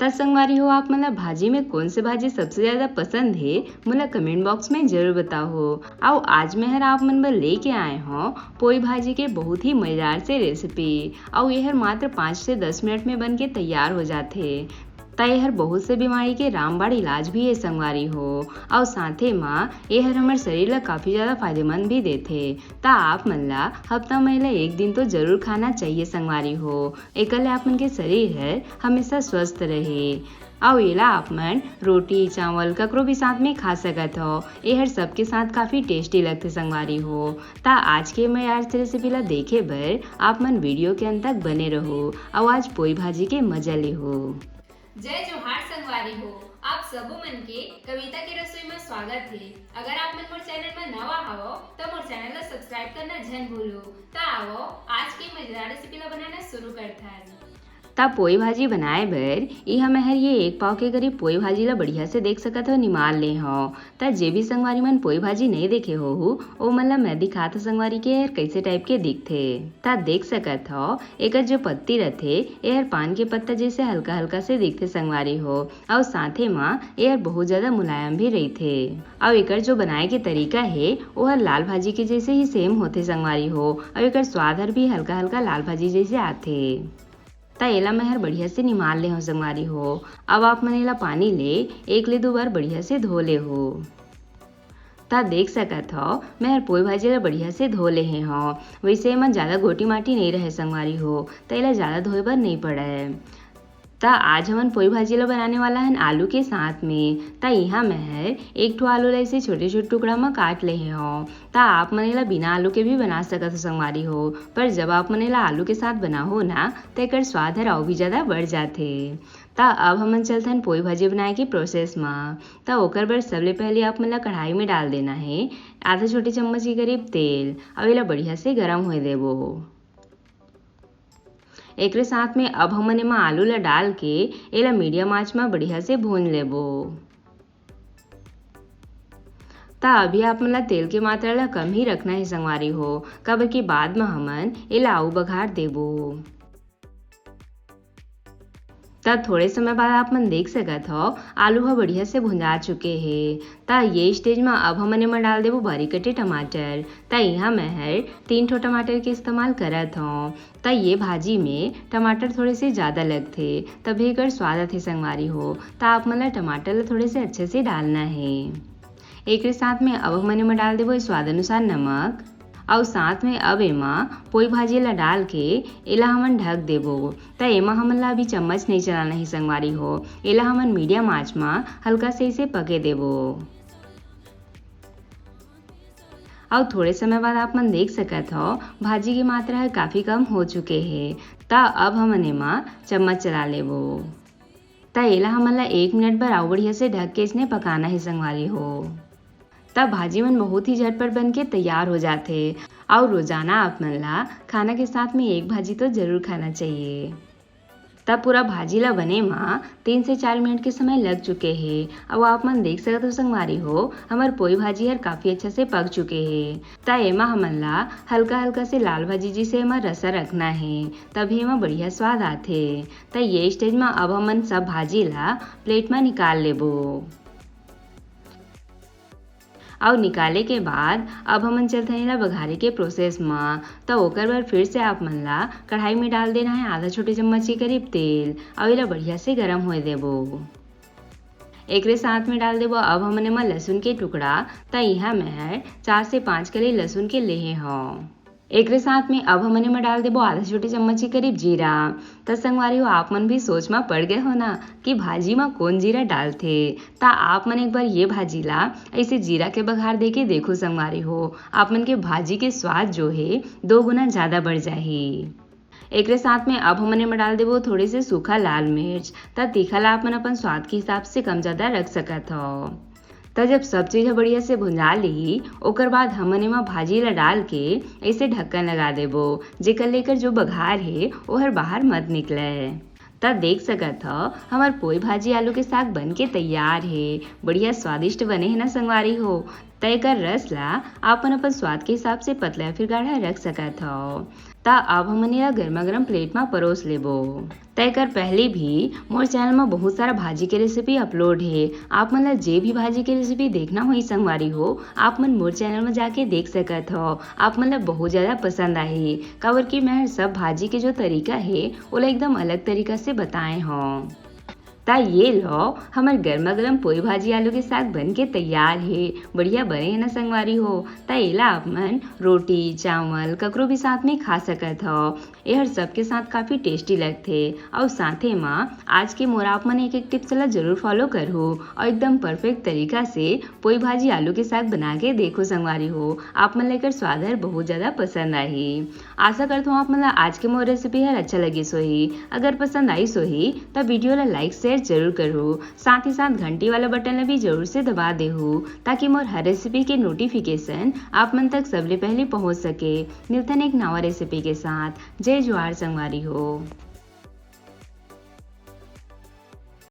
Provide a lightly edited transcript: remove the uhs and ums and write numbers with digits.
त संगवारी हो आप मतलब भाजी में कौन से भाजी सबसे ज्यादा पसंद है मोला कमेंट बॉक्स में जरूर बताओ। आओ आज मैं हर आप मन बर लेके आए हो पोई भाजी के बहुत ही मजेदार से रेसिपी। और यह मात्र 5 से 10 मिनट में बन के तैयार हो जाते। त यह बहुत से बीमारी के रामबाड़ इलाज भी है संगवारी हो। और साथे माँ यह हमारे शरीर ला काफी ज्यादा फायदेमंद भी देते। ता आप मन ला हफ्ता में एक दिन तो जरूर खाना चाहिए संगवारी हो। एकल आप मन के शरीर है हमेशा स्वस्थ रहे। और एला आप मन रोटी चावल ककरो भी साथ में खा सकत हो। यह सबके साथ काफी टेस्टी लगते संगवारी हो। ता आज के मैं आज रेसिपी ला देखे बर आप मन वीडियो के अंत तक बने रहो और आज पोई भाजी के मजा ले हो। जय जोहार संगवारी हो। आप सबो मन के कविता के रसोई में स्वागत है। अगर आप मन मोर चैनल में नवा हो तो मोर चैनल ला सब्सक्राइब करना झन भूलो। तो आओ आज के मजेदार रेसिपी ला बनाना शुरू करता है। ता पोई भाजी बनाए बर इहा मैं ये 1 पाव के करीब पोई भाजी ला बढ़िया से देख सकत हो निमाल ले हो। ता जे भी संगवारी मन पोई भाजी नहीं देखे हो ओ मन ला मैं दिखात हो संगवारी के कैसे टाइप के दिखथे। ता देख सकत हो एकर जो पत्ती रहथे यह पान के पत्ता जैसे हल्का हल्का से दिखथे संगवारी हो। और साथे माँ यह बहुत ज्यादा मुलायम भी रहथे। और एकर जो बनाए के तरीका है वो लाल भाजी के जैसे ही सेम होथे संगवारी हो। और एकर स्वाद हर भी हल्का हल्का लाल भाजी जैसे आथे। ता एला मैं बढ़िया से निमाल ले हो संगवारी हो। अब आप मन एला पानी ले 1 ले 2 बार बढ़िया से धो ले हो। ता देख सकत हो मैं पोई भाजी ला बढ़िया से धो ले हो। वैसे एमा ज्यादा गोटी माटी नहीं रहे संगवारी हो ता एला ज्यादा धोए बर नहीं पड़े। ता आज हमन पोई भाजी ला बनाने वाला है आलू के साथ में। ता यहाँ मैं 1 ठो आलू ला ऐसे छोटे छोटे टुकड़ा में काट ले हो। ता आप मन ला बिना आलू के भी बना सकत हो संगवारी हो। पर जब आप मन ला आलू के साथ बना हो ना तो एकर स्वाद हर और भी ज्यादा बढ़ जाते। ता अब हमन चलते हैं पोई भाजी बनाए के प्रोसेस में। ता ओकर बर सबले पहले आप मन ला कढ़ाई में डाल देना है आधा छोटे चम्मच के करीब तेल। अब एला बढ़िया से गरम होए देबो। एक साथ में अब हमन एमा आलू ला डाल के एला मीडियम आंच में बढ़िया से भून लेबो। ता अभी आप मन ला तेल के मात्रा ला कम ही रखना है संगवारी हो। काबर के बाद में हमन एला आऊ बघार देबो। ता थोड़े समय बाद आप मन देख सकत हो आलू ह बढ़िया से भुंजा चुके हैं। ता ये स्टेज में अब हमन एमा डाल देबो बारीक कटे टमाटर। ता यहाँ मैं 3 ठो टमाटर के इस्तेमाल करत हूँ। ता ये भाजी में टमाटर थोड़े से ज्यादा लगथे तभी एकर स्वाद आथे संगवारी हो। ता आप मन ला टमाटर ला थोड़े से अच्छे से डालना है। एक साथ में अब हमन एमा डाल देबो स्वाद अनुसार नमक। और साथ में अब एमा पोई भाजी ला डाल के एला हमन ढक देबो। ता एमा हमन ला अभी चम्मच नहीं चलाना है संगवारी हो। एला हमन मीडियम आंच में हल्का से इसे पके देबो। और थोड़े समय बाद आप मन देख सकत हो भाजी की मात्रा है काफी कम हो चुके हैं। ता अब हमन एमा चम्मच चला लेबो। ता एला हमन ला 1 मिनट बर आऊ बढ़िया से ढक के इसने पकाना है संगवारी हो। तब भाजी मन बहुत ही झटपट बन के तैयार हो जाते। और रोजाना आप मन ला खाना के साथ में एक भाजी तो जरूर खाना चाहिए। तब पूरा भाजी ला बने माँ 3 से 4 मिनट के समय लग चुके हैं। अब आप मन देख सकते हो संगवारी हो हमार पोई भाजी हर काफी अच्छा से पक चुके हैं। ता एमा हमन ला हल्का हल्का से लाल भाजी जिसे एमा रसा रखना है तभी एमा बढ़िया स्वाद आथे। ता ये स्टेज में अब हमन सब भाजी ला प्लेट में निकाल लेबो। और निकाले के बाद अब हमन चलते हैं बघारे के प्रोसेस में। तो ओकर बर फिर से आप मन ला कढ़ाई में डाल देना है आधा छोटे चम्मच के करीब तेल। और एला बढ़िया से गरम होए देबो। एक साथ में डाल देबो अब हमन एमा लहसुन के टुकड़ा। ता यहाँ मैं 4 से 5 कली लहसुन के लेहे हूँ। एक साथ में अब हमन एमा डाल देबो आधा छोटे चम्मच के करीब जीरा। त संगवारी हो आप मन भी सोच में पड़ गए हो ना कि भाजी में कौन जीरा डालथे। ता आप मन एक बार ये भाजी ला ऐसे जीरा के बघार दे के देखो संगवारी हो। आप मन के भाजी के स्वाद जो है 2 गुना ज्यादा बढ़ जाही। एक साथ में अब हमन एमा डाल देबो थोड़े से सूखा लाल मिर्च। ता तीखा ला आप मन अपन स्वाद के हिसाब से कम ज्यादा रख सकत हो। तो जब सब चीज बढ़िया से भुंजा ली ओकर बाद हमन एमा भाजी ला डाल के ऐसे ढक्कन लगा देबो जेकर लेकर जो बघार है वो हर बाहर मत निकले। तब देख सकत हो हमार पोई भाजी आलू के साग बन के तैयार है। बढ़िया स्वादिष्ट बने है ना संगवारी हो। तय कर रस ला आपन अपन स्वाद के हिसाब से पतला फिर गाढ़ा रख सकत हो। ता अब हमन एला गर्मा गर्म प्लेट में परोस लेबो। तय कर पहले भी मोर चैनल में बहुत सारा भाजी के रेसिपी अपलोड है। आप मन ला जे भी भाजी के रेसिपी देखना होई संगवारी हो, आप मन मोर चैनल में जाके देख सकत हो। आप मन ला बहुत ज्यादा पसंद आही, काबर की मैं सब भाजी के जो तरीका है ओला एकदम अलग तरीका से बताए हो। ता ये लो हमार गर्मा गर्म पोई भाजी आलू के साग बन के तैयार है। बढ़िया बने है ना संगवारी हो। ता एला आप मन रोटी चावल ककरो भी साथ में खा सकत हो। यह सबके साथ काफी टेस्टी लगथे। और साथे में आज के मोर आप मन एक टिप्स ला जरूर फॉलो करो और एकदम परफेक्ट तरीका से पोई भाजी आलू के साग बना के देखो संगवारी हो। आप मन लेकर स्वाद हर बहुत ज्यादा पसंद आई। आशा करता हूँ आप मन ला आज के मोर रेसिपी हर अच्छा लगे सोही। अगर पसंद आई सोही तब वीडियो ला लाइक शेयर जरूर करो। साथ ही साथ घंटी वाला बटन ला भी जरूर से दबा देहु ताकि मोर हर रेसिपी के नोटिफिकेशन आप मन तक सबले पहले पहुंच सके। मिलतन एक नवा रेसिपी के साथ। जय जोहार संगवारी हो।